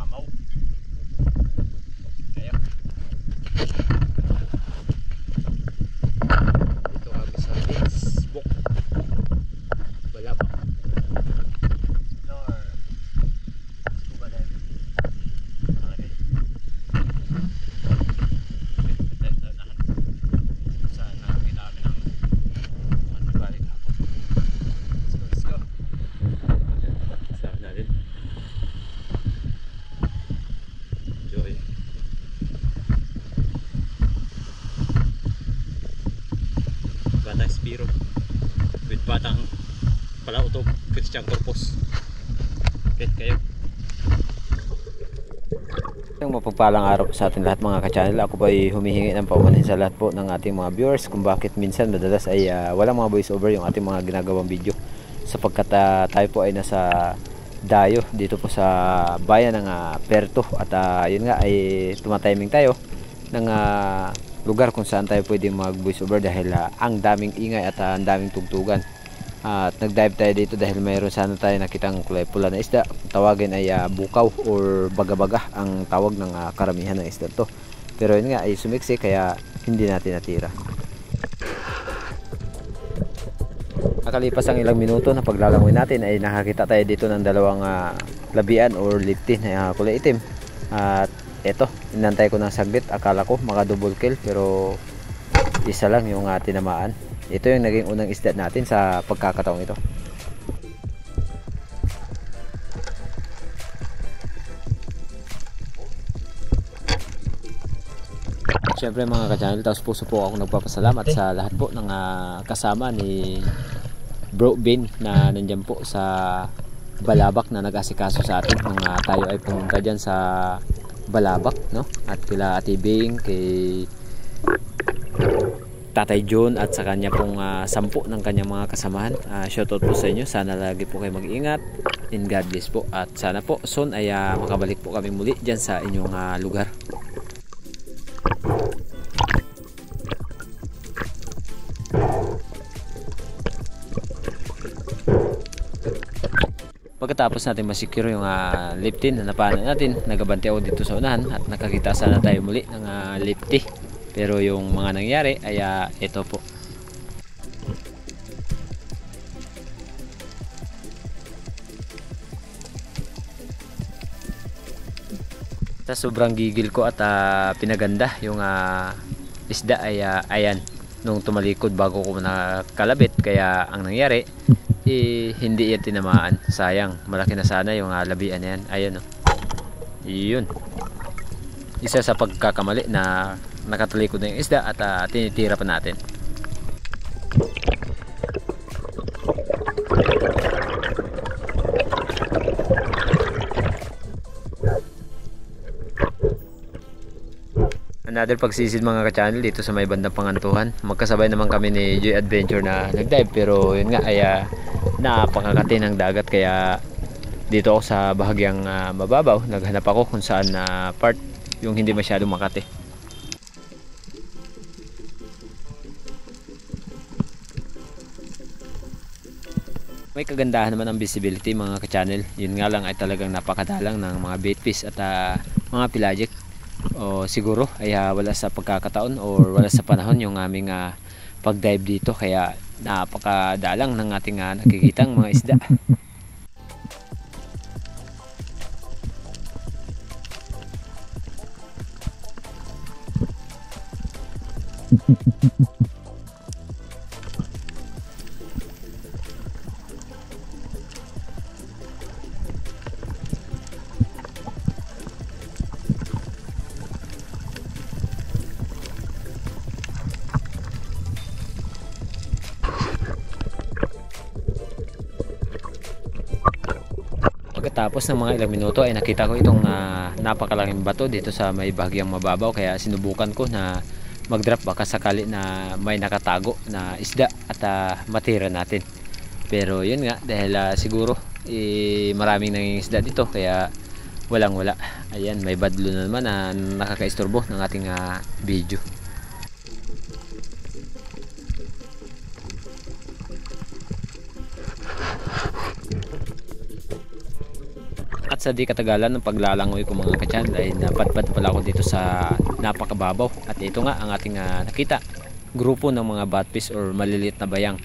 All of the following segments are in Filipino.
mamaw. Kaya dito kami sa Facebook Balabak Explore Scuba Diving. Okay. Saan nakakita kami ng balik hapon. Let's go. Saan natin? Enjoy. Batang Spiro with batang Palautog Christian Corpus. Okay, kayo. Ang mapagpalang araw po sa ating lahat mga ka-channel. Ako po ay humihingi ng paumanhin sa lahat po ng ating mga viewers kung bakit minsan madalas ay walang mga voice over yung ating mga ginagawang video, sapagkat tayo po ay nasa dayo dito po sa bayan ng Perto at yun nga ay tumatiming tayo ng lugar kung saan tayo pwede mag voice over dahil ang daming ingay at ang daming tugtugan. At nag-dive tayo dito dahil mayroon sana tayo nakitang kulay pula na isda. Tawagin ay bukaw or baga-baga ang tawag ng karamihan ng isda to. Pero yun nga ay sumiksi kaya hindi natin natira. Nakalipas ang ilang minuto na paglalangoy natin ay nakakita tayo dito ng dalawang labian or lifty na kulay itim. At eto, inantay ko ng saglit, akala ko maka double kill pero isa lang yung tinamaan. Ito yung naging unang isda natin sa pagkakataong ito. Siyempre mga ka-channel, taos puso po ako nagpapasalamat sa lahat po ng kasama ni Bro Ben na nandyan po sa Balabak na nag-asikaso sa atin nung tayo ay pumunta dyan sa Balabak, no? At kila Ate Bing, kay Tatay John at sa kanya pong 10 ng kanyang mga kasamahan. Shoutout po sa inyo. Sana lagi po kayo mag-ingat and God bless po. At sana po soon ay makabalik po kami muli dyan sa inyong lugar. Pagkatapos natin masecure yung lifty na napanan natin, nagabante ako dito sa unahan at nakakita sana tayo muli ng lifty. Pero yung mga nangyari ay ito po. Sa sobrang gigil ko at pinaganda yung isda ay ayan nung tumalikod bago ko nakalabit, kaya ang nangyari hindi yan tinamaan. Sayang, malaki na sana yung labian na yan. Ayan o. Yun. Isa sa pagkakamali na nakatalikod na yung isda at tinitira pa natin. Another pagsisid mga ka-channel dito sa may bandang Pangantuhan. Magkasabay naman kami ni Joy Adventure na nag-dive, pero yun nga ay napakakati ng dagat, kaya dito ako sa bahagyang mababaw. Naghanap ako kung saan part yung hindi masyadong makati. May kagandahan naman ang visibility mga ka-channel. Yun nga lang ay talagang napakadalang ng mga baitfish at mga pelagic. O siguro ay wala sa pagkakataon or wala sa panahon yung aming pag-dive dito, kaya napakadalang ng ating nakikitang mga isda. Pagkatapos ng mga ilang minuto ay nakita ko itong napakalaking bato dito sa may bahagyang mababaw, kaya sinubukan ko na mag-drop baka sakali na may nakatago na isda at matira natin. Pero yun nga, dahil siguro maraming nangingisda dito kaya walang wala. Ayan, may badlo na naman na nakakaistorbo ng ating video. At At sa di katagalan ng paglalangoy ko mga ka-channel ay napadpad pala ako dito sa napakababaw. At ito nga ang ating nakita, grupo ng mga batfish or maliliit na bayang.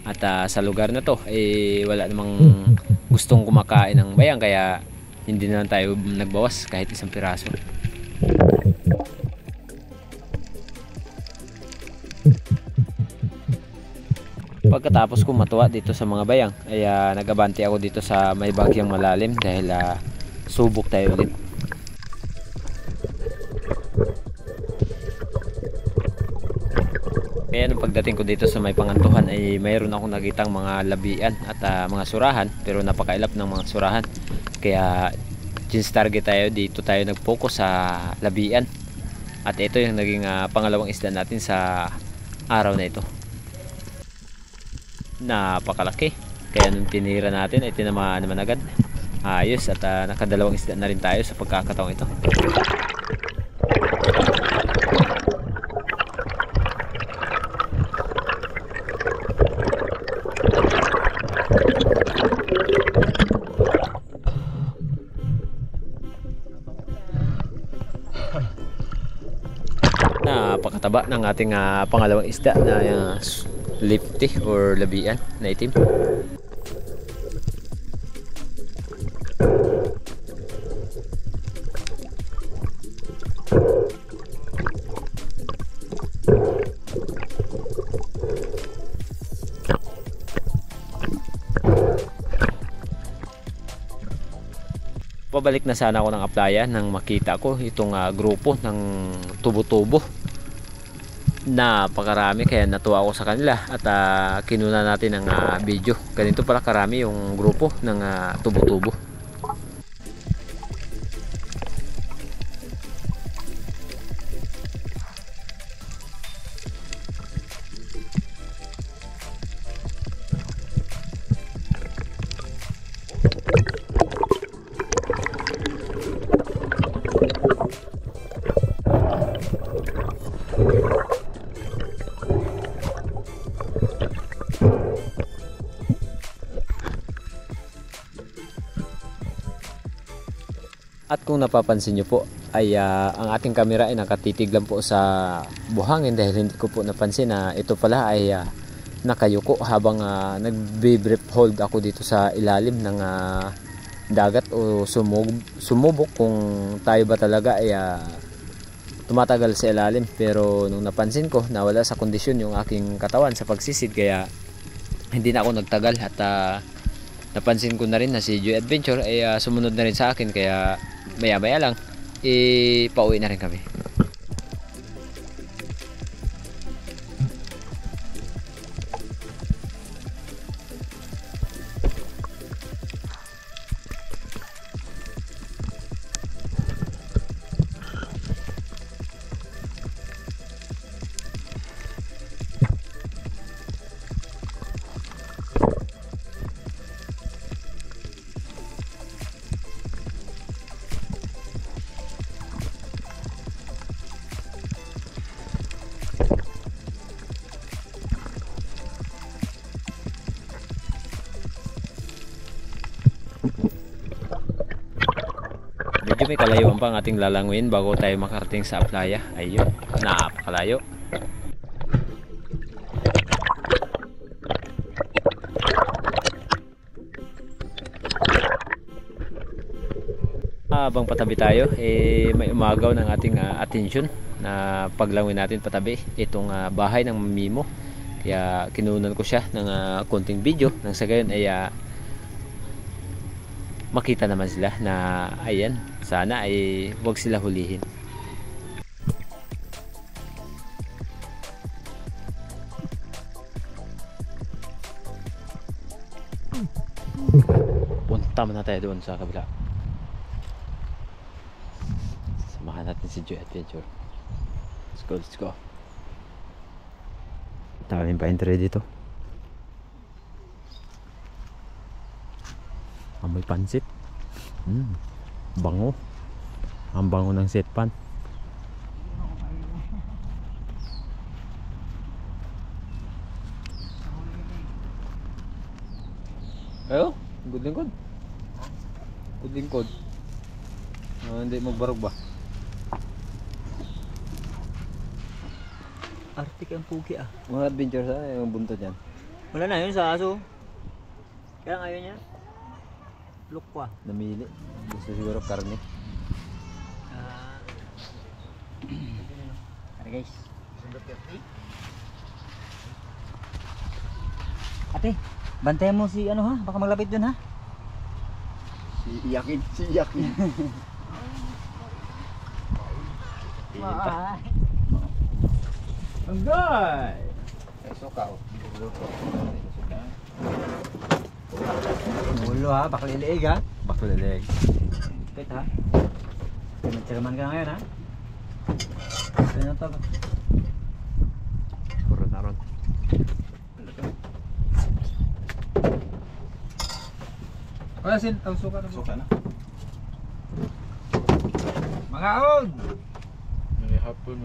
At sa lugar na to ay wala namang gustong kumakain ng bayang, kaya hindi na lang tayo nagbawas kahit isang piraso. Pagkatapos ko matuwa dito sa mga bayang ay nagabante ako dito sa may bagyang malalim dahil subok tayo ulit. Kaya nung pagdating ko dito sa may Pangantuhan ay mayroon akong nakitang mga labian at mga surahan, pero napakailap ng mga surahan. Kaya since target tayo, dito tayo nag-focus sa labian. At ito yung naging pangalawang isda natin sa araw na ito. Napakalaki, kaya nung tinira natin ay tinamaan naman agad. Ayos, at nakadalawang isda na rin tayo sa pagkakataong ito. Napakataba ng ating pangalawang isda na lifty or labian na itim. Pabalik na sana ako ng aplaya nang makita ko itong grupo ng tubo-tubo. Napakarami, kaya natuwa ako sa kanila at kinuna natin ng video. Ganito pala karami yung grupo ng tubo-tubo. At kung napapansin nyo po ay ang ating camera ay nakatitig lang po sa buhangin, dahil hindi ko po napansin na ito pala ay nakayuko habang nagbe-brief hold ako dito sa ilalim ng dagat o sumubok kung tayo ba talaga ay tumatagal sa ilalim. Pero nung napansin ko na wala sa kondisyon yung aking katawan sa pagsisid, kaya hindi na ako nagtagal at napansin ko na rin na si Joy Adventure ay sumunod na rin sa akin, kaya maya maya lang pauwi na rin kami. Medyo may kalayuan pa ang ating lalanguin bago tayo makarating sa aplaya. Ayun, napakalayo. Habang patabi tayo, may umagaw ng ating atensyon na paglangoy natin patabi itong bahay ng Mimo. Kaya kinunan ko siya ng konting video nang sa gayon ay makita naman sila na ayan, sana ay wag sila hulihin. Punta na tayo doon sa kabila. Samahan natin si Joy Adventure. Let's go, let's go. Daming pa entry dito. Amoy pansit. Bango. Ang bango ng set pan. Ayo, good lingkod. Good lingkod. Hindi magbarog ba? Arctic ang pugi ah. Mga adventure sa yung buntot yan. Wala na yun sa aso. Kaya ngayon niya. Lukwa. Namili. Gusto siguro karne. Ano guys? Ate, bantayan mo si ano ha? Baka maglapit dun ha? Si Iyakin. Enggak. Suka oh. Ulo ha, baka liliig ha? Bakulilig. Wait ha? Magtsagaman ka ngayon ha? Ano to? Puro na ron. Wala sin, ang suka na. Suka na. Mga on! Mali hapon.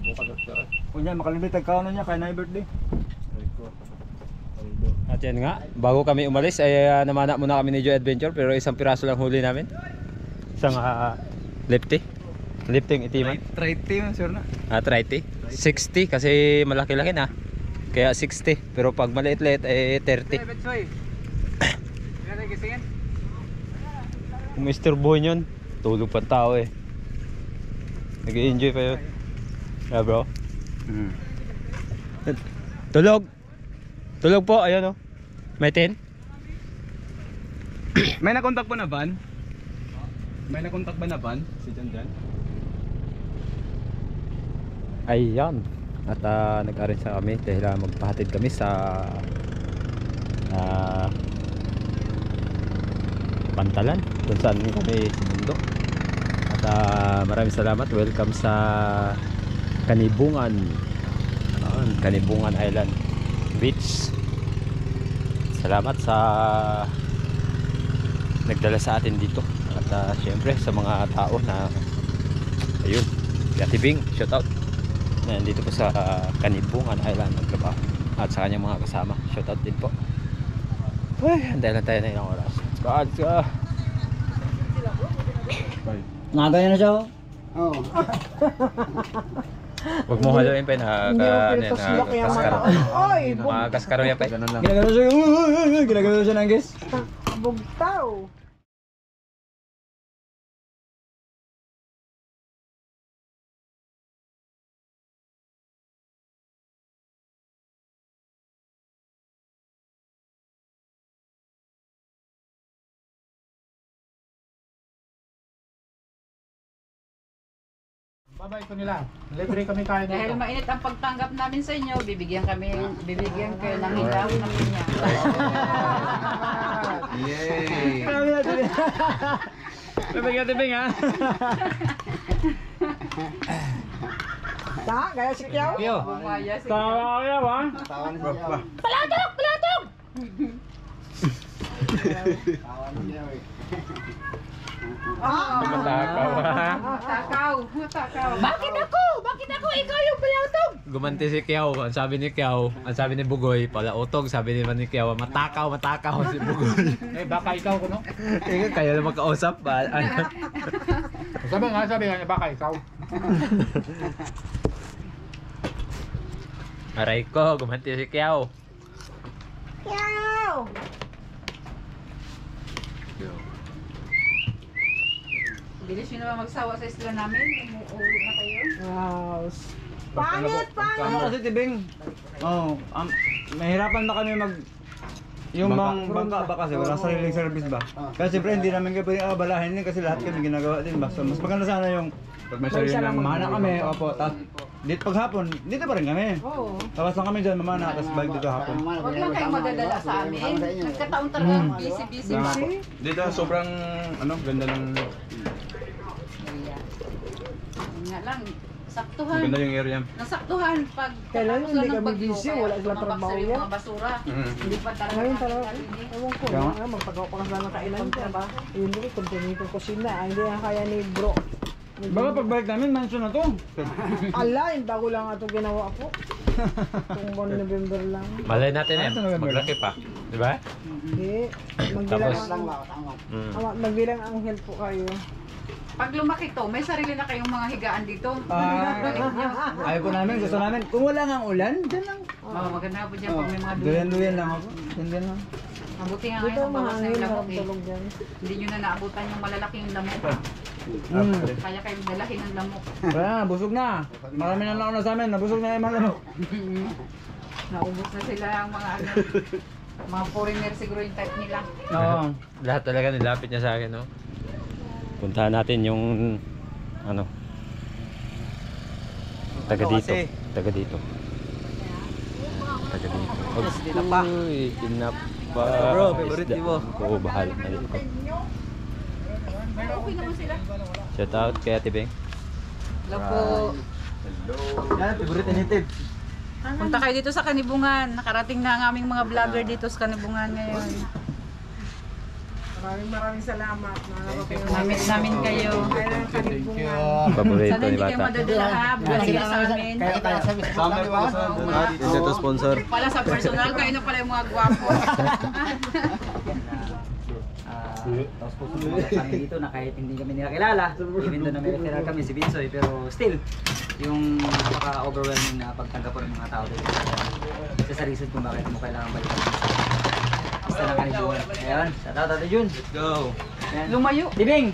Buka doktor. Kunya, makalimit ang kaano niya kaya na birthday. At yan nga, bago kami umalis ay namana muna kami ni Joy Adventure pero isang piraso lang huli namin. Isang lifting itiman. Try team sure na. 30. 60 kasi malaki-laki na. Kaya 60 pero pag maliit-liit ay 30. Kung Mr. Boy yun, tulog pa tao eh. Nag-i-enjoy pa yun. Yeah bro. Tulog. Tulog po, ayun oh. May 10. May nakontak ba na van? May nakontak ba na van? Si Jan. Ayan. At nag-arrange sa kami dahil magpahatid kami sa Pantalan kung saan kami sumundo. At maraming salamat. Welcome sa Kanibungan. Kanibungan Island Beach. Salamat sa nagdala sa atin dito. At syempre sa mga tao na ayun, Gatibing, shout out. Nandito po sa Kanibungan Island nagtrabaho. At sa kanyang mga kasama, shout out din po. Ay, anday lang tayo na ilang oras. Let's go. Nagaya na siya oh. Oo. Huwag mo haluin pa kaskaro. Mga kaskaro yan pa. Ginagano siya. Ginagano siya ng guys. Bugtaw. Babay ko nila. Libre kami kain dito. Dahil mainit ang pagtanggap namin sa inyo, bibigyan kayo ng hilaw ng pinya. Yay! Gatibing ha. Ta, gaya si Kiyaw? Yo. Bumaya si Tawa Kiyaw. kaya ba? Tawan na siya. Palatok! Palatok! Tawan na siya. Matakaw ha. Matakaw. Bakit ako? Bakit ako? Ikaw yung palautog! Gumanti si Kiyaw. Ang sabi ni Kiyaw, ang sabi ni Bugoy, palautog. Sabi naman ni Kiyaw, matakaw si Bugoy. Baka ikaw ko no? Ikaw kaya lang magkausap ba? Sabi nga baka ikaw. Aray ko, gumanti si Kiyaw. Kiyaw! Bilis nyo naman magsawa sa isla namin. Umuwi na kayo. Pangit! Ano kasi tibing? Oh, mahirapan na kami yung bangka ba kasi wala sariling service ba? Kasi siyempre hindi namin kayo pwedeng abalahin din kasi lahat kami ginagawa din ba? So mas maganda sana yung pag may sariling mamana kami, opo, tapos dito paghapon, dito pa rin kami. Oo. Tapos lang kami dyan mamana, tapos balik dito hapon. Huwag lang kayong madadala sa amin. Nagkataon talaga busy-busy ba? Dito sobrang ganda ng Yun nga lang, saktuhan. maganda yung area. Nasaktuhan pag Kailan tapos hindi lang ng kami bagyo, busy, kaya wala silang tumambak trabaho sa'yo yung yan. mga basura. Mhm. Hindi pa talaga Ngayon talaga, nakakalinis. ewan ko, Kaya magpagawa pa ka sila ng kainan dyan ba? Yun din, kumpuni kong kusina, hindi na kaya ni bro. Baka pagbalik namin, mansion na to. Ala, yung bago lang ito ginawa ko. Kung buwan November lang. Malay natin Ito, November. maglaki pa. Di ba? Hindi. Magbilang Tapos- magbilang ang health po kayo. Pag lumaki to, may sarili na kayong mga higaan dito. Ayaw ko namin, gusto namin. Kung wala nga ulan, dyan lang. Oh, maganda po dyan pag may mga duyan. Duyan-duyan lang ako. Dyan lang. Mabuti nga Dito ngayon, bawas na mahangin yung na lamok eh. tulog yan. Hindi nyo na naabutan yung malalaking lamok. Kaya kayong dalahin ng lamok. Wala na, busog na. Marami na nauna sa amin, nabusog na yung mga ano. Naubos na sila ang mga ano. Mga foreigner siguro yung type nila. Oo. Lahat talaga nilapit niya sa akin, no? Puntahan natin yung ano taga dito. Taga dito. Taga dito. Tinapa. Uy, tinapa. Bro, favorite mo. Oo, bahala na dito. Okay naman sila. Shout out kay Ate Beng. Hello po. Yan, favorite native. Punta kayo dito sa Kanibungan. Nakarating na ang aming mga vlogger dito sa Kanibungan ngayon. Maraming salamat. Namit namin kayo. Paborito Sana ni hindi kayo Bata. madadala ha. Bumalik sa amin. Summer po sa Hindi to sponsor. Pala sa personal, kayo na pala yung mga gwapo. Tapos po kami dito na kahit hindi kami nila kilala, even though na may referral kami si Binsoy, pero still, yung napaka-overwhelming na pagtanggap po ng mga tao dito. Isa sa reason kung bakit mo kailangan balikan. Basta lang Kanibungan. Ayun, shout out Ate Jun. Let's go. Ayan. Lumayo. Dibing!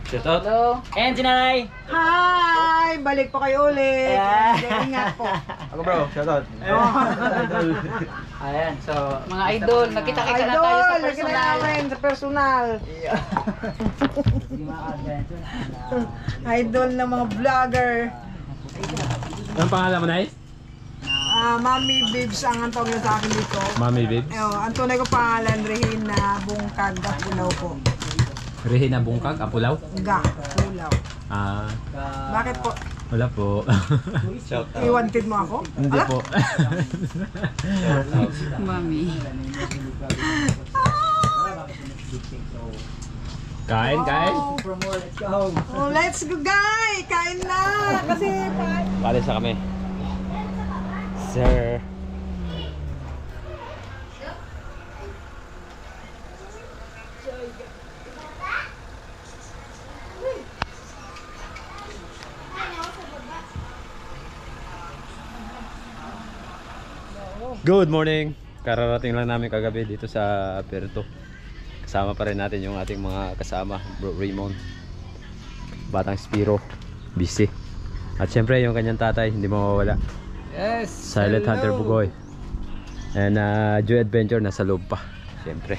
Shout out. Hello. And si Nanay! Hi! Balik po kayo ulit. Yeah. Ingat po. Ako bro, shoutout. Ayan, so... Mga idol, nakita-kita na tayo sa Idol! Lagi na personal. namin sa personal. Yung mga adventure Idol ng mga vlogger. Anong pangalan mo, Nice? Mami Bibs ang tawag na sa akin dito. Mami Bibs. Ang tunay ko pangalan, Regina Bungkag Apulaw po. Rehina Bungkag, Apulaw. Apulaw. Ah, Bakit po? wala po. Iwanted mo ako? Hindi Ala? po. Mami. Kain, kain. let's go! Oh, let's go guys! Kain na! Kasi Palis na kami. Sir. Good morning. Kararating lang namin kagabi dito sa Perto. Kasama pa rin natin yung ating mga kasama, Bro Raymond, Batang Spiro, busy. At syempre yung kanyang tatay, hindi mawawala. Yes. Silent Hunter Bugoy. And Joy Adventure nasa loob pa. Syempre.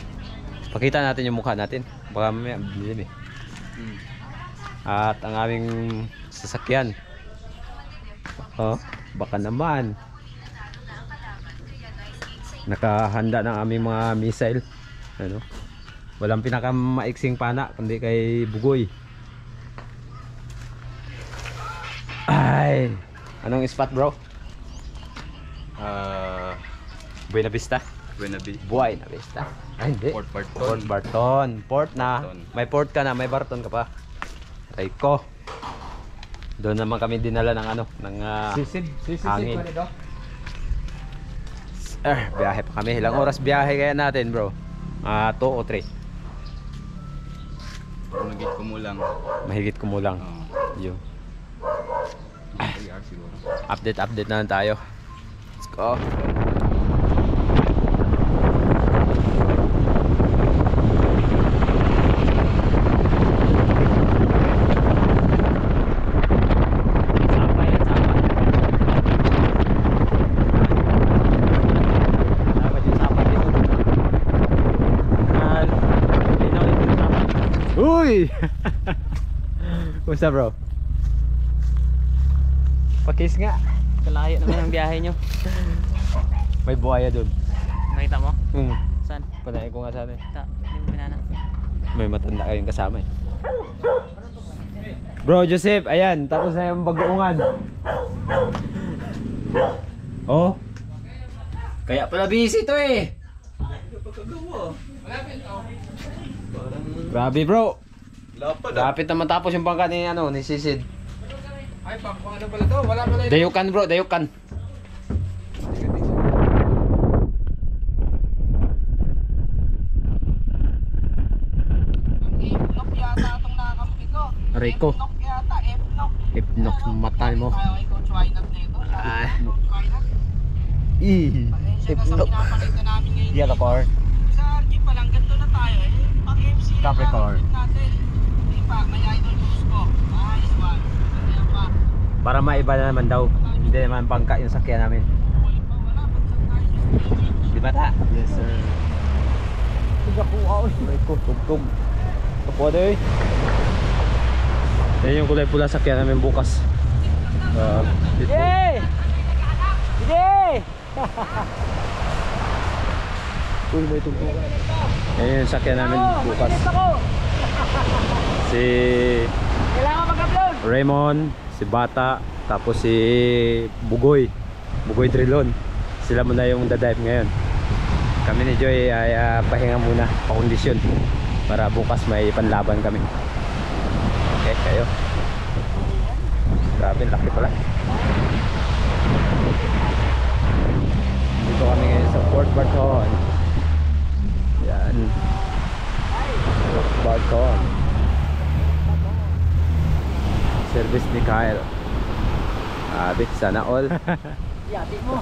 Pakita natin yung mukha natin. Baka mamaya dilim eh. At ang aming sasakyan. Oh, baka naman. Nakahanda ng aming mga missile. Ano? Walang pinakamaiksing pana kundi kay Bugoy. Ay, anong spot, bro? Buena Vista. Buena Vista. Ay, hindi. Port Barton. Port Barton. Port na. Barton. May port ka na, may Barton ka pa. Aray ko. Doon naman kami dinala ng ano, ng hangin. Biyahe pa kami. Ilang oras biyahe kaya natin, bro? 2 o 3. Nagit ko mo lang. Mahigit kumulang. Yun. 3 hours siguro. Update na lang tayo. Let's go. Uy! Kumusta, bro? Pakis nga. Kalayo naman ang biyahe nyo. May buhaya dun. Nakita mo? Saan? Panahin ko nga sana eh. Hindi mo binana. May matanda kayong kasama eh. Bro, Joseph, ayan. Tapos na yung bagoongan. Oh. Kaya pala busy to eh. Grabe, bro. Lapit na matapos yung bangka ni ano, ni Sisid. Ay, pang ano pala to? Wala pala ito. Dayukan bro, dayukan. F-knock yata itong nakakampi ko. Rico. F-knock yata, F-knock. Hipnok mata mo. Tayo ay Coach Wynab dito. Ah. Coach Wynab. Pasensya na sa pinapalitan namin ngayon. Yellow car. Sa RG pa lang, ganito na tayo eh. Pag MC na Capricorn. natin. Hindi pa, may idol news ko. Nice one. Ganyan pa. Para maiba na naman daw. Hindi naman bangka yung sakyan namin. Wala pa, wala. Pagsak tayo. Di ba ta? Yes sir. Tiga po ako. Rico, tugtog. Kapwa doy. Yan yung kulay pula sakyan namin bukas. Yay! Yay! Uy, may tugtog. Yan yung sakyan namin bukas. Si Kailangan mag-upload. Raymond, si Bata, tapos si Bugoy Drilon. Sila muna yung dadive ngayon. Kami ni Joy ay pahinga muna, pakondisyon para bukas may panlaban kami. Okay, kayo. Grabe, laki pala. Dito kami ngayon sa Port Barton. Yan. Port Barton. Service ni Kyle. Abit, sana all. Yati mo.